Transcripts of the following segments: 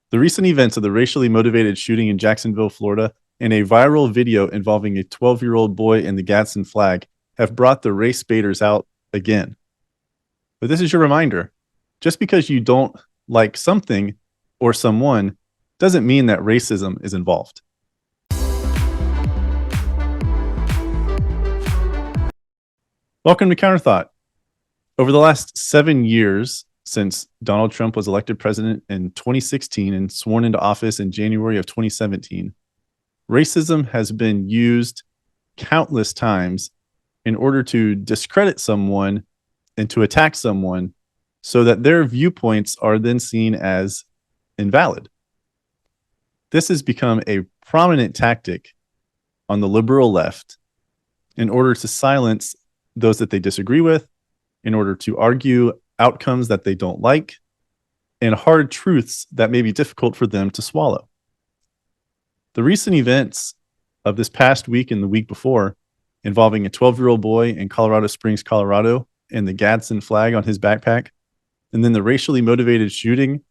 The recent events of the racially motivated shooting in Jacksonville, Florida, and a viral video involving a 12-year-old boy and the Gadsden Flag have brought the race baiters out again. But this is your reminder. Just because you don't like something or someone doesn't mean that racism is involved. Welcome to Counterthought. Over the last 7 years, since Donald Trump was elected president in 2016 and sworn into office in January of 2017, racism has been used countless times in order to discredit someone and to attack someone so that their viewpoints are then seen as invalid. This has become a prominent tactic on the liberal left in order to silence those that they disagree with, in order to argue outcomes that they don't like, and hard truths that may be difficult for them to swallow. The recent events of this past week and the week before, involving a 12-year-old boy in Colorado Springs, Colorado, and the Gadsden flag on his backpack, and then the racially motivated shooting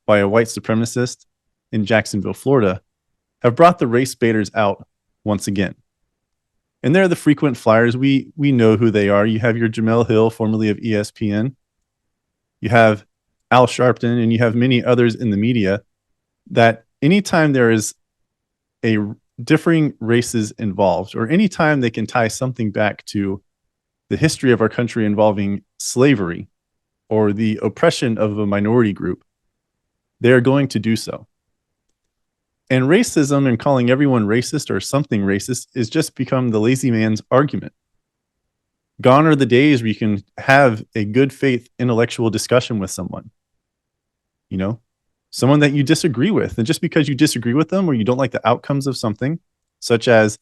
by a white supremacist in Jacksonville, Florida, have brought the race baiters out once again. And they're the frequent flyers. We know who they are. You have your Jamel Hill, formerly of ESPN. You have Al Sharpton, and you have many others in the media that anytime there is a differing races involved, or anytime they can tie something back to the history of our country involving slavery or the oppression of a minority group, they are going to do so. And racism and calling everyone racist or something racist is just become the lazy man's argument. Gone are the days where you can have a good faith intellectual discussion with someone, someone that you disagree with. And just because you disagree with them or you don't like the outcomes of something, such as,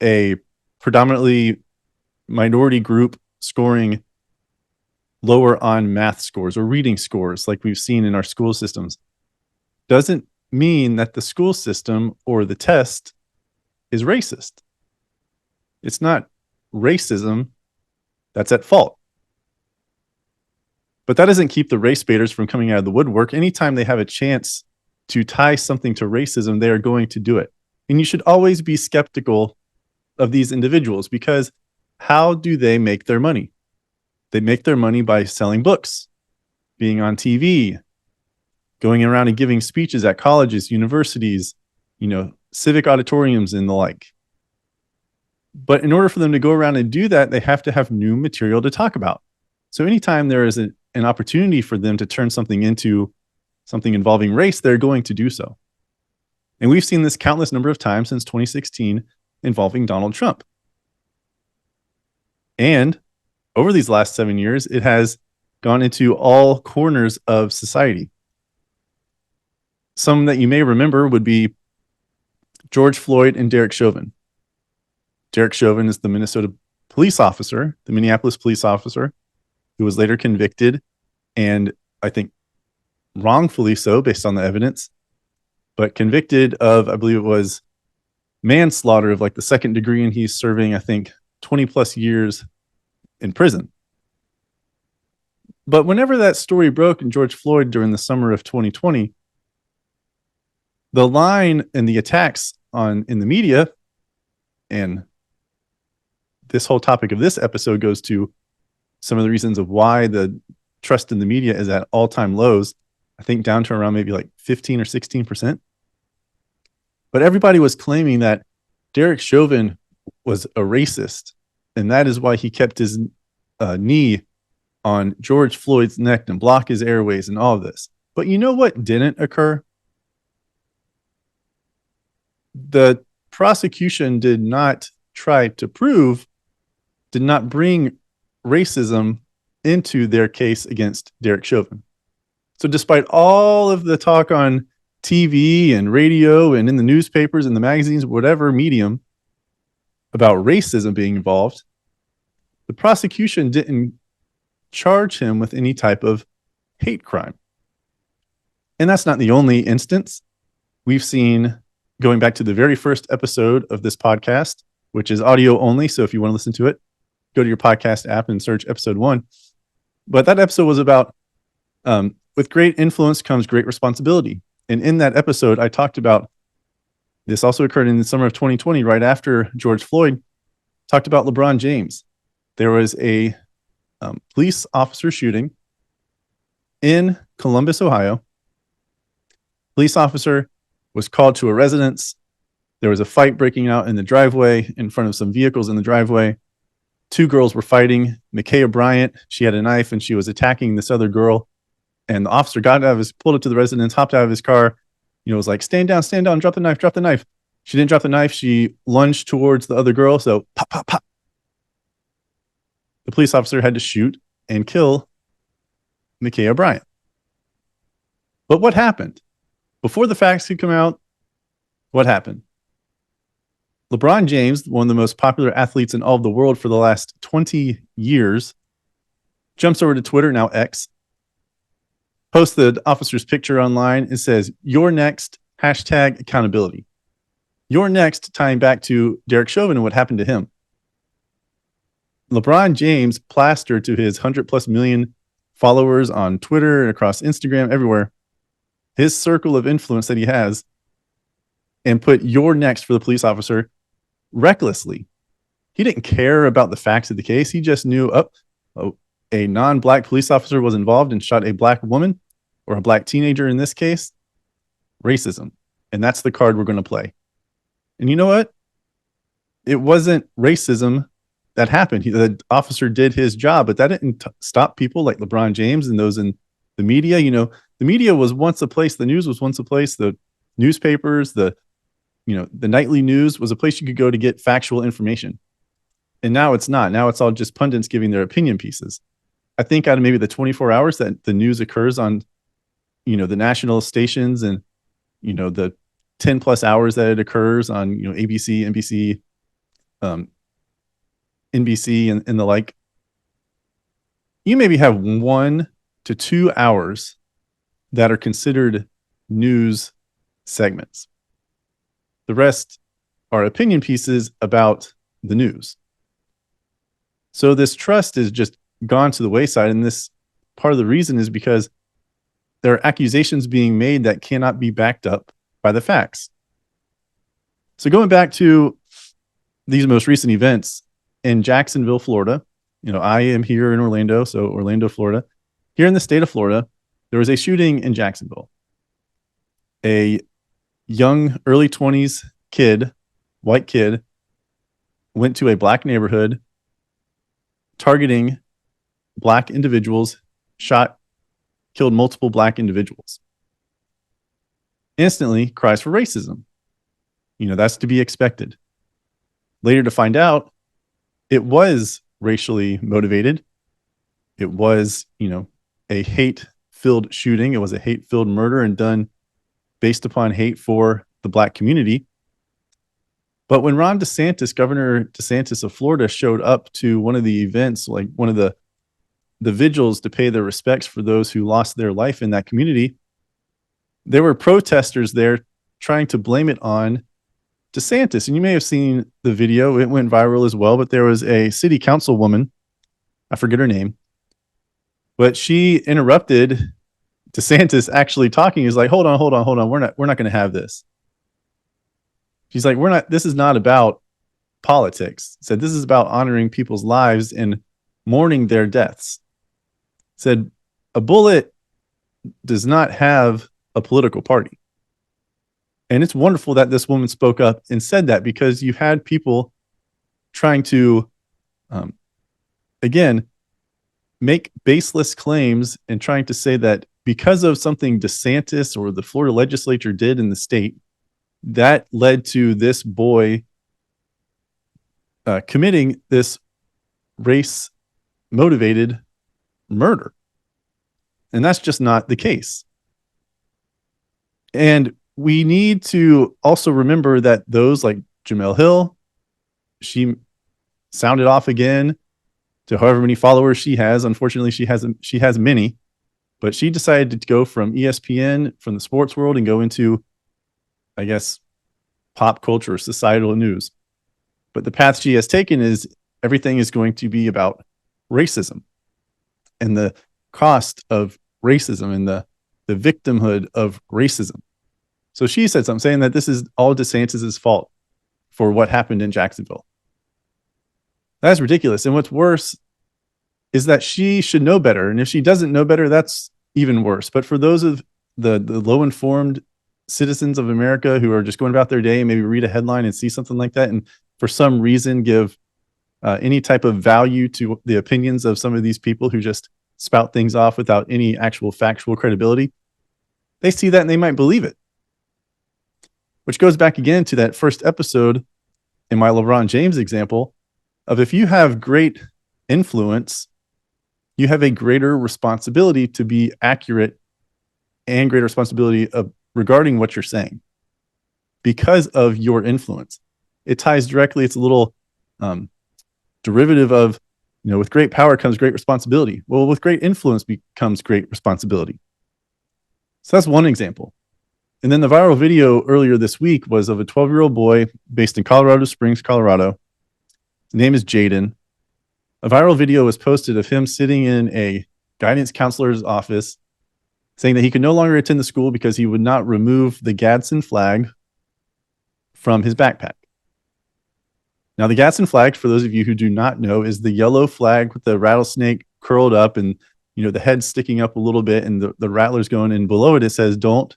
a predominantly minority group scoring lower on math scores or reading scores like we've seen in our school systems, doesn't mean that the school system or the test is racist. It's not racism that's at fault. But that doesn't keep the race baiters from coming out of the woodwork. Anytime they have a chance to tie something to racism, they are going to do it. And you should always be skeptical of these individuals, because how do they make their money? They make their money by selling books, being on TV, going around and giving speeches at colleges, universities, civic auditoriums and the like. But in order for them to go around and do that, they have to have new material to talk about. So anytime there is an opportunity for them to turn something into something involving race, they're going to do so. And we've seen this countless number of times since 2016 involving Donald Trump. And over these last 7 years, it has gone into all corners of society. Some that you may remember would be George Floyd and Derek Chauvin. Derek Chauvin is the Minnesota police officer, the Minneapolis police officer, who was later convicted, and I think wrongfully so based on the evidence, but convicted of, I believe it was manslaughter of like the second degree, and he's serving, I think, 20 plus years in prison. But whenever that story broke in George Floyd during the summer of 2020, the line and the attacks in the media, and this whole topic of this episode goes to some of the reasons of why the trust in the media is at all-time lows, I think down to around maybe like 15 or 16%. But everybody was claiming that Derek Chauvin was a racist, and that is why he kept his knee on George Floyd's neck and block his airways and all of this. But you know what didn't occur? The prosecution did not bring racism into their case against Derek Chauvin. So despite all of the talk on TV and radio and in the newspapers and the magazines, whatever medium, about racism being involved, the prosecution didn't charge him with any type of hate crime. And that's not the only instance. We've seen, going back to the very first episode of this podcast, which is audio only, so if you want to listen to it, go to your podcast app and search episode 1. But that episode was about with great influence comes great responsibility. And in that episode, I talked about this also occurred in the summer of 2020, right after George Floyd, talked about LeBron James. There was a police officer shooting in Columbus, Ohio. Police officer was called to a residence. There was a fight breaking out in the driveway in front of some vehicles in the driveway. Two girls were fighting. Bryant, she had a knife and she was attacking this other girl. And the officer pulled up to the residence, hopped out of his car, was like, stand down, drop the knife, drop the knife. She didn't drop the knife. She lunged towards the other girl. So pop, pop, pop. The police officer had to shoot and kill Bryant. But what happened? Before the facts could come out, what happened? LeBron James, one of the most popular athletes in all of the world for the last 20 years, jumps over to Twitter, now X, posts the officer's picture online and says, "You're next, #accountability. You're next," tying back to Derek Chauvin and what happened to him. LeBron James plastered to his 100+ million followers on Twitter and across Instagram, everywhere, his circle of influence that he has, and put "you're next" for the police officer recklessly. He didn't care about the facts of the case. He just knew a non-black police officer was involved and shot a black woman, or a black teenager in this case. Racism. And that's the card we're going to play. And you know what? It wasn't racism that happened. The officer did his job, but that didn't stop people like LeBron James and those in the media. The media was once a place, the news was once a place, the newspapers, the nightly news was a place you could go to get factual information. And now it's not. Now it's all just pundits giving their opinion pieces. I think out of maybe the 24 hours that the news occurs on, the national stations and, the 10+ hours that it occurs on, ABC, NBC, NBC and the like, you maybe have 1 to 2 hours that are considered news segments. The rest are opinion pieces about the news. So this trust is just gone to the wayside. And this part of the reason is because there are accusations being made that cannot be backed up by the facts. So going back to these most recent events in Jacksonville, Florida, I am here in Orlando, so Orlando, Florida. Here in the state of Florida, there was a shooting in Jacksonville. A young, early 20s kid, white kid, went to a black neighborhood, targeting black individuals, killed multiple black individuals. Instantly, cries for racism. That's to be expected. Later to find out, it was racially motivated. It was, a hate-filled shooting. It was a hate-filled murder and done based upon hate for the black community. But when Governor DeSantis of Florida, showed up to one of the events, like one of the vigils to pay their respects for those who lost their life in that community, there were protesters there trying to blame it on DeSantis. And you may have seen the video. It went viral as well, but there was a city councilwoman, I forget her name, but she interrupted DeSantis actually talking. He's like, hold on. We're not going to have this. She's like, this is not about politics. Said, this is about honoring people's lives and mourning their deaths. Said, a bullet does not have a political party. And it's wonderful that this woman spoke up and said that, because you had people trying to, again, make baseless claims and trying to say that because of something DeSantis or the Florida legislature did in the state, that led to this boy committing this race-motivated murder. And that's just not the case. And we need to also remember that those like Jamel Hill, she sounded off again to however many followers she has. Unfortunately, she has many, but she decided to go from ESPN, from the sports world, and go into, I guess, pop culture, societal news. But the path she has taken is everything is going to be about racism and the cost of racism and the victimhood of racism. So she said something saying that this is all DeSantis' fault for what happened in Jacksonville. That's ridiculous. And what's worse is that she should know better. And if she doesn't know better, that's even worse. But for those of the low-informed citizens of America who are just going about their day and maybe read a headline and see something like that, and for some reason give any type of value to the opinions of some of these people who just spout things off without any actual factual credibility, they see that and they might believe it. Which goes back again to that first episode in my LeBron James example of if you have great influence, you have a greater responsibility to be accurate and greater responsibility of regarding what you're saying because of your influence. It ties directly. It's a little derivative of, with great power comes great responsibility. Well, with great influence becomes great responsibility. So that's one example. And then the viral video earlier this week was of a 12-year-old boy based in Colorado Springs, Colorado. His name is Jaden. A viral video was posted of him sitting in a guidance counselor's office saying that he could no longer attend the school because he would not remove the Gadsden flag from his backpack. Now, the Gadsden flag, for those of you who do not know, is the yellow flag with the rattlesnake curled up and, the head sticking up a little bit and the rattlers going, and below it, it says, "Don't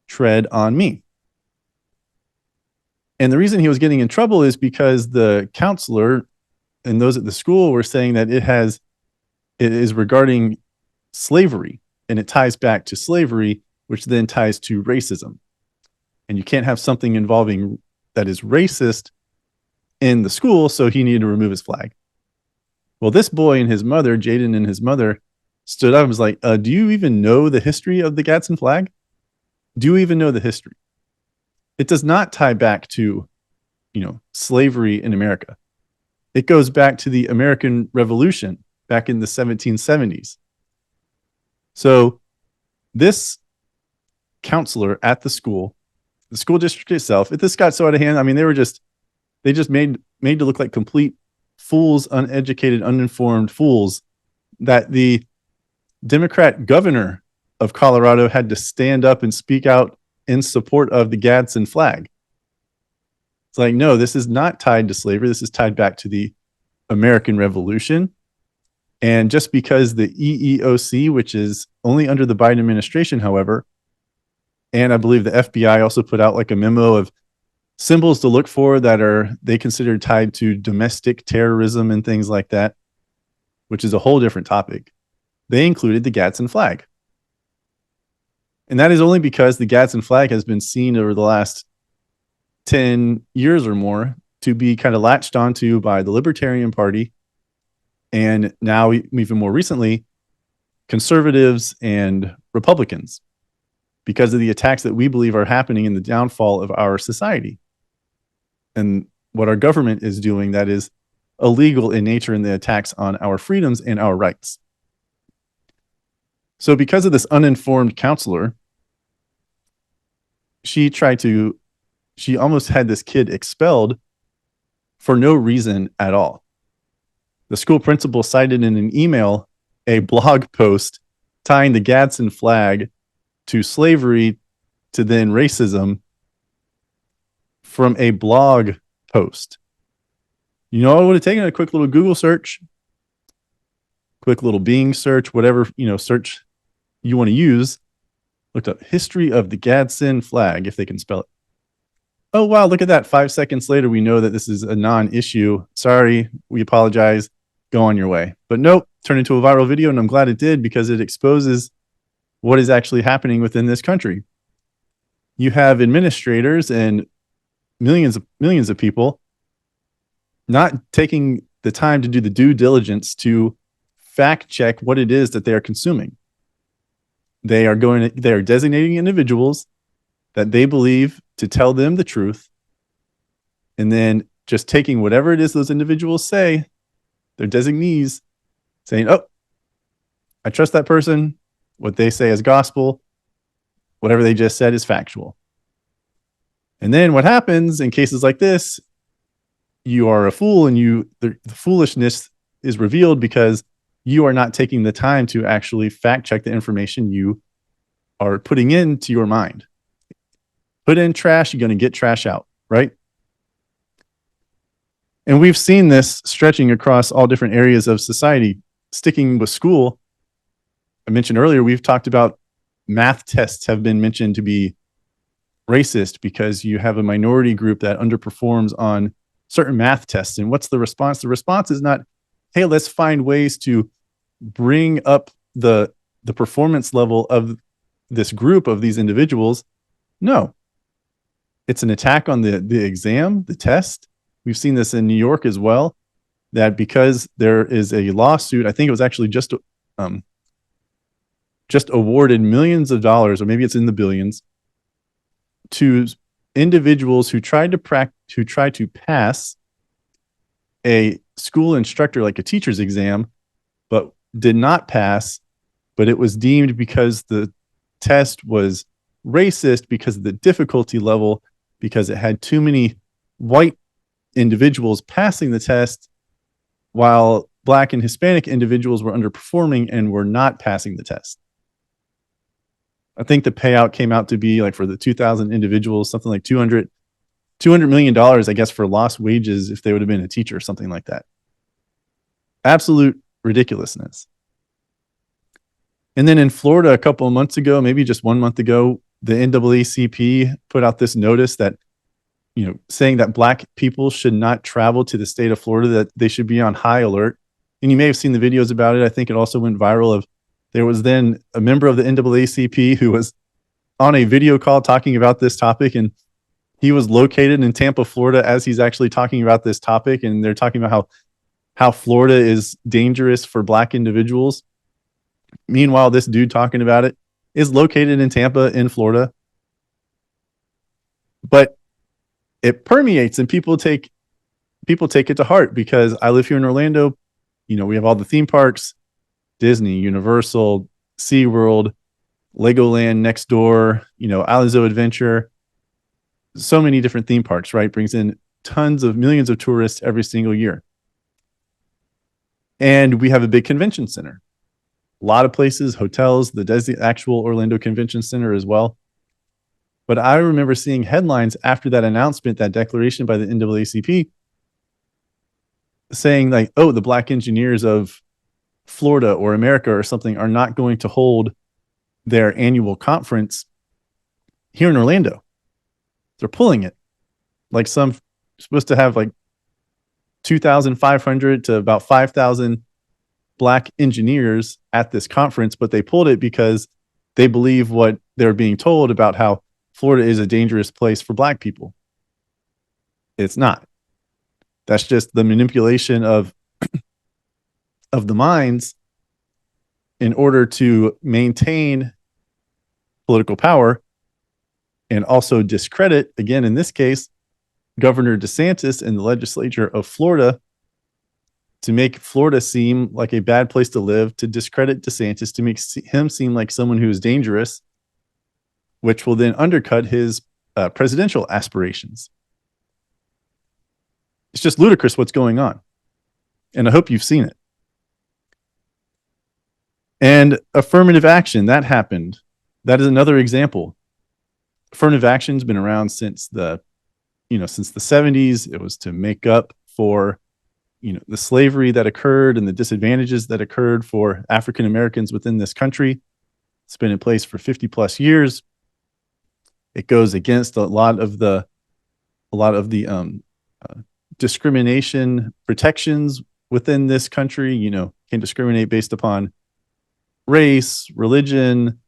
tread on me." And the reason he was getting in trouble is because the counselor and those at the school were saying that it is regarding slavery, and it ties back to slavery, which then ties to racism. And you can't have something involving that is racist in the school, so he needed to remove his flag. Well, this boy and his mother, Jaden and his mother, stood up and was like, do you even know the history of the Gadsden flag? Do you even know the history? It does not tie back to, slavery in America. It goes back to the American Revolution back in the 1770s. So this counselor at the school district itself, this got so out of hand. I mean, they just made to look like complete fools, uneducated, uninformed fools, that the Democrat governor of Colorado had to stand up and speak out in support of the Gadsden flag. It's like, no, this is not tied to slavery. This is tied back to the American Revolution. And just because the EEOC, which is only under the Biden administration, however, and I believe the FBI also put out like a memo of symbols to look for that they consider tied to domestic terrorism and things like that, which is a whole different topic. They included the Gadsden flag. And that is only because the Gadsden flag has been seen over the last 10 years or more to be kind of latched onto by the Libertarian Party. And now, even more recently, conservatives and Republicans, because of the attacks that we believe are happening in the downfall of our society. And what our government is doing that is illegal in nature in the attacks on our freedoms and our rights. So because of this uninformed counselor, she almost had this kid expelled for no reason at all. The school principal cited in an email a blog post tying the Gadsden flag to slavery to then racism from a blog post. I would have taken a quick little Google search, quick little Bing search, whatever, search you want to use. Looked up history of the Gadsden flag, if they can spell it. Oh, wow, look at that. 5 seconds later, we know that this is a non-issue. Sorry, we apologize. Go on your way. But nope, turned into a viral video, and I'm glad it did because it exposes what is actually happening within this country. You have administrators and millions of people not taking the time to do the due diligence to fact check what it is that they are consuming. They are designating individuals that they believe to tell them the truth, and then just taking whatever it is those individuals say, their designees, saying, "Oh, I trust that person. What they say is gospel. Whatever they just said is factual." And then what happens in cases like this, you are a fool, and the foolishness is revealed because you are not taking the time to actually fact check the information you are putting into your mind. Put in trash, you're going to get trash out, right? And we've seen this stretching across all different areas of society. Sticking with school, I mentioned earlier, we've talked about math tests have been mentioned to be racist because you have a minority group that underperforms on certain math tests. And what's the response? The response is not, hey, let's find ways to bring up the performance level of this group of these individuals. No, it's an attack on the exam, the test. We've seen this in New York as well, that because there is a lawsuit, I think it was actually just awarded millions of dollars, or maybe it's in the billions, to individuals who tried to pass a school instructor, like a teacher's exam, but did not pass. But it was deemed, because the test was racist because of the difficulty level, because it had too many white individuals passing the test, while Black and Hispanic individuals were underperforming and were not passing the test. I think the payout came out to be, like, for the 2,000 individuals, something like $200 million, I guess, for lost wages if they would have been a teacher or something like that. Absolute ridiculousness. And then in Florida a couple of months ago, maybe just 1 month ago, the NAACP put out this notice that, saying that Black people should not travel to the state of Florida, that they should be on high alert. And you may have seen the videos about it. I think it also went viral. There was then a member of the NAACP who was on a video call talking about this topic, and he was located in Tampa, Florida, as he's actually talking about this topic. And they're talking about how Florida is dangerous for Black individuals. Meanwhile, this dude talking about it is located in Tampa, in Florida. But it permeates, and people take it to heart, because I live here in Orlando. We have all the theme parks, Disney, Universal, SeaWorld, Legoland next door, Islands of Adventure. So many different theme parks, right? Brings in tons of millions of tourists every single year. And we have a big convention center. A lot of places, hotels, the actual Orlando Convention Center as well. But I remember seeing headlines after that announcement, that declaration by the NAACP, saying like, oh, the Black engineers of Florida or America or something are not going to hold their annual conference here in Orlando. They're pulling it. Like, some supposed to have like 2,500 to about 5,000 Black engineers at this conference, but they pulled it because they believe what they're being told about how Florida is a dangerous place for Black people. It's not. That's just the manipulation of the minds in order to maintain political power, and also discredit, again, in this case, Governor DeSantis and the legislature of Florida, to make Florida seem like a bad place to live, to discredit DeSantis, to make him seem like someone who is dangerous, which will then undercut his presidential aspirations. It's just ludicrous what's going on. And I hope you've seen it. And affirmative action, that happened. That is another example. Affirmative action's been around since the 70s. It was to make up for, the slavery that occurred and the disadvantages that occurred for African Americans within this country. It's been in place for 50 plus years. It goes against a lot of the discrimination protections within this country. Can discriminate based upon race, religion,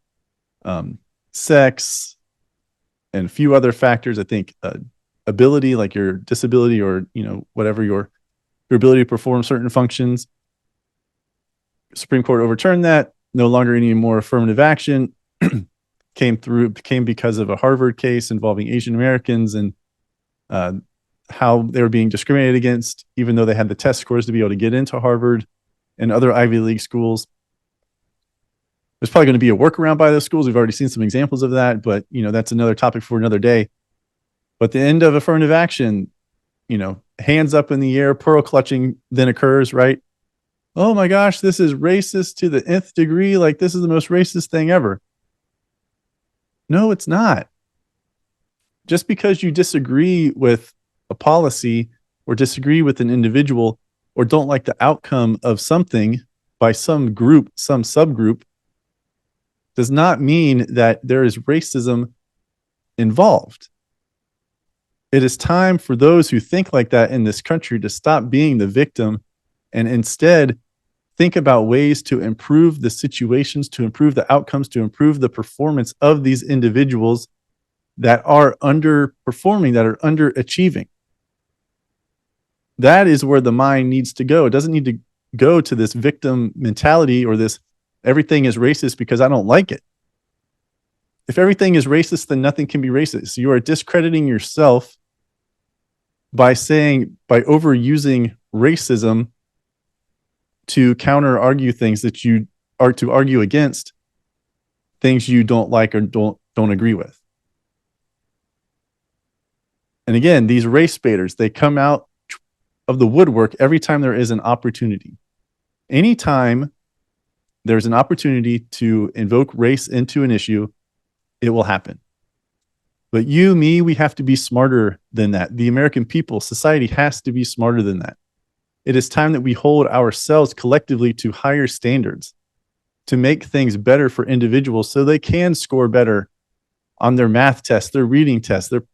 sex, and a few other factors. I think ability, like your disability, or whatever your ability to perform certain functions. Supreme Court overturned that. No longer any more affirmative action. came because of a Harvard case involving Asian Americans, and how they were being discriminated against, even though they had the test scores to be able to get into Harvard and other Ivy League schools. There's probably going to be a workaround by those schools. We've already seen some examples of that, but that's another topic for another day. But the end of affirmative action, hands up in the air, pearl clutching then occurs, right? oh my gosh, this is racist to the nth degree. Like, this is the most racist thing ever. No, it's not. Just because you disagree with a policy or disagree with an individual or don't like the outcome of something by some group, some subgroup, does not mean that there is racism involved. It is time for those who think like that in this country to stop being the victim and instead think about ways to improve the situations, to improve the outcomes, to improve the performance of these individuals that are underperforming, that are underachieving. That is where the mind needs to go. It doesn't need to go to this victim mentality or this everything is racist because I don't like it. If everything is racist, then nothing can be racist. You are discrediting yourself by overusing racism to counter argue things that you are to argue against things you don't like or don't agree with. And again, these race baiters, they come out of the woodwork every time there is an opportunity. Anytime there's an opportunity to invoke race into an issue, it will happen. But you, me, we have to be smarter than that. The American people, society has to be smarter than that. It is time that we hold ourselves collectively to higher standards to make things better for individuals so they can score better on their math tests, their reading tests, their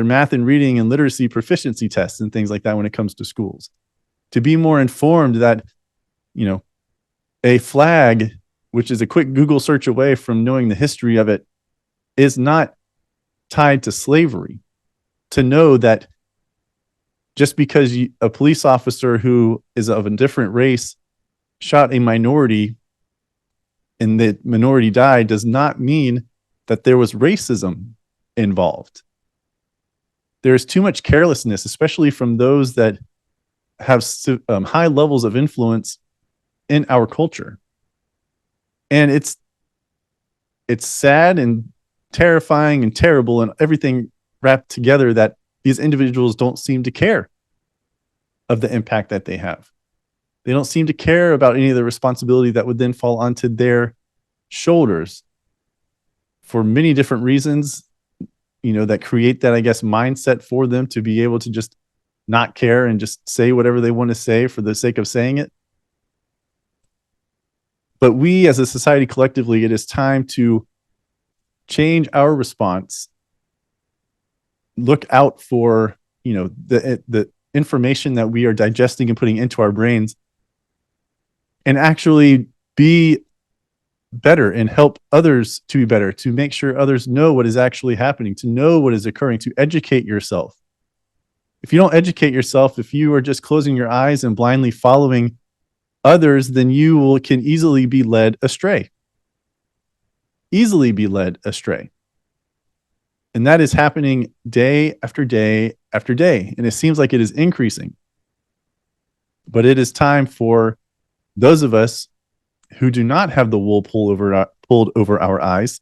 math and reading and literacy proficiency tests and things like that when it comes to schools. To be more informed that, a flag, which is a quick Google search away from knowing the history of it, is not tied to slavery. To know that just because a police officer who is of a different race shot a minority and the minority died does not mean that there was racism involved. There's too much carelessness, especially from those that have high levels of influence in our culture. And it's sad and terrifying and terrible and everything wrapped together that these individuals don't seem to care of the impact that they have. They don't seem to care about any of the responsibility that would then fall onto their shoulders for many different reasons, that create that, I guess, mindset for them to be able to just not care and just say whatever they want to say for the sake of saying it. But we as a society collectively, it is time to change our response, look out for, the information that we are digesting and putting into our brains, and actually be better and help others to be better, to make sure others know what is actually happening, to know what is occurring, to educate yourself. If you don't educate yourself, if you are just closing your eyes and blindly following others, then you can easily be led astray. Easily be led astray. And that is happening day after day after day. And it seems like it is increasing. But it is time for those of us who do not have the wool pulled over our eyes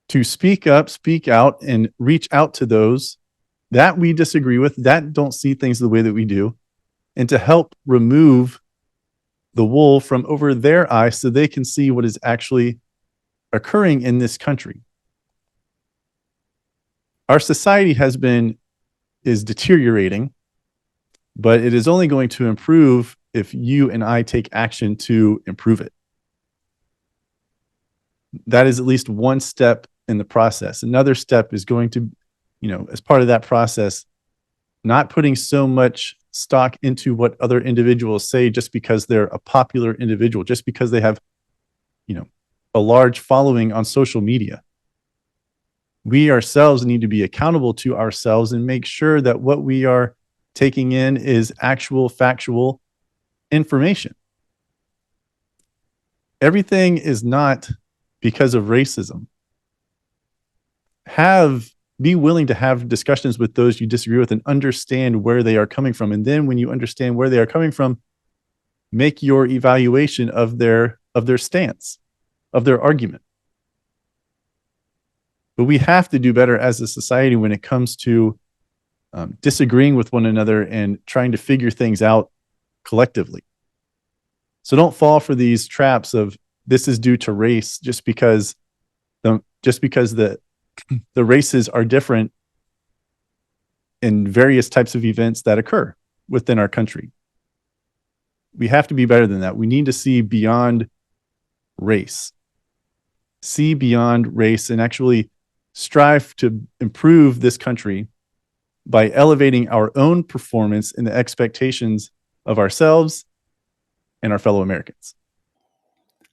to speak up, speak out, and reach out to those that we disagree with, that don't see things the way that we do, and to help remove the wool from over their eyes so they can see what is actually occurring in this country. Our society is deteriorating, but it is only going to improve if you and I take action to improve it. That is at least one step in the process. Another step is going to, as part of that process, not putting so much stock into what other individuals say just because they're a popular individual, just because they have, a large following on social media. We ourselves need to be accountable to ourselves and make sure that what we are taking in is actual factual information. Everything is not because of racism. Be willing to have discussions with those you disagree with and understand where they are coming from. And then when you understand where they are coming from, make your evaluation of their stance, of their argument. But we have to do better as a society when it comes to disagreeing with one another and trying to figure things out collectively. So don't fall for these traps of this is due to race just because the races are different in various types of events that occur within our country. We have to be better than that. We need to see beyond race. See beyond race and actually strive to improve this country by elevating our own performance and the expectations of ourselves and our fellow Americans.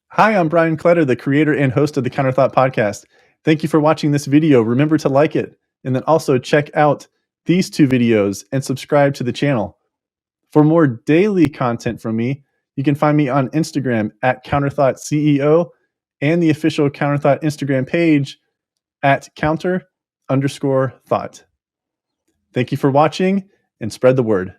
Hi, I'm Brian Kletter, the creator and host of the Counterthought podcast. Thank you for watching this video. Remember to like it, and then also check out these 2 videos and subscribe to the channel. For more daily content from me, you can find me on Instagram at CounterThoughtCEO and the official Counterthought Instagram page at counter_thought. Thank you for watching, and spread the word.